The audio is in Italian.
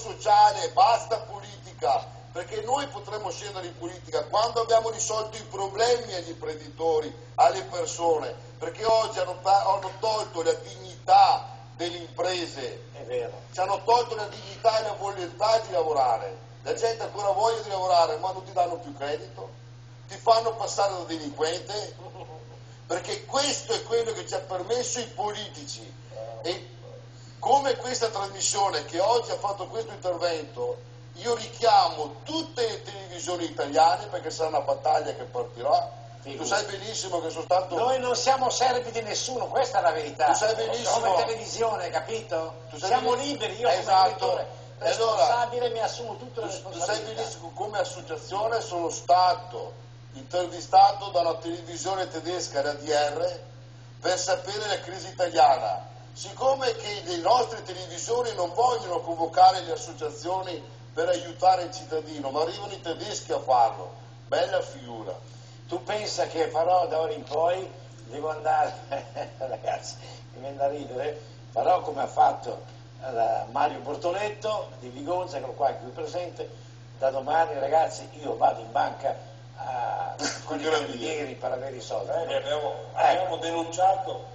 sociale, basta politica, perché noi potremo scendere in politica quando abbiamo risolto i problemi agli imprenditori, alle persone, perché oggi hanno tolto la dignità delle imprese, è vero, ci hanno tolto la dignità e la volontà di lavorare, la gente ha ancora voglia di lavorare ma non ti danno più credito, ti fanno passare da delinquente, perché questo è quello che ci ha permesso i politici. E come questa trasmissione che oggi ha fatto questo intervento, io richiamo tutte le televisioni italiane, perché sarà una battaglia che partirà. Tu sai benissimo che sono stato... Noi non siamo servi di nessuno, questa è la verità. Tu sai benissimo... Come televisione, capito? Siamo liberi, io come direttore responsabile allora, mi assumo tutte le responsabilità. Tu sai benissimo come associazione sono stato intervistato da una televisione tedesca, la DR, per sapere la crisi italiana. Siccome che le nostre televisioni non vogliono convocare le associazioni per aiutare il cittadino, ma arrivano i tedeschi a farlo, bella figura. Tu pensa che farò da ora in poi, devo andare, ragazzi, mi viene da ridere, farò come ha fatto Mario Bortoletto di Vigonza, che è qua qui presente, da domani ragazzi io vado in banca con i carabinieri per avere i soldi. Abbiamo denunciato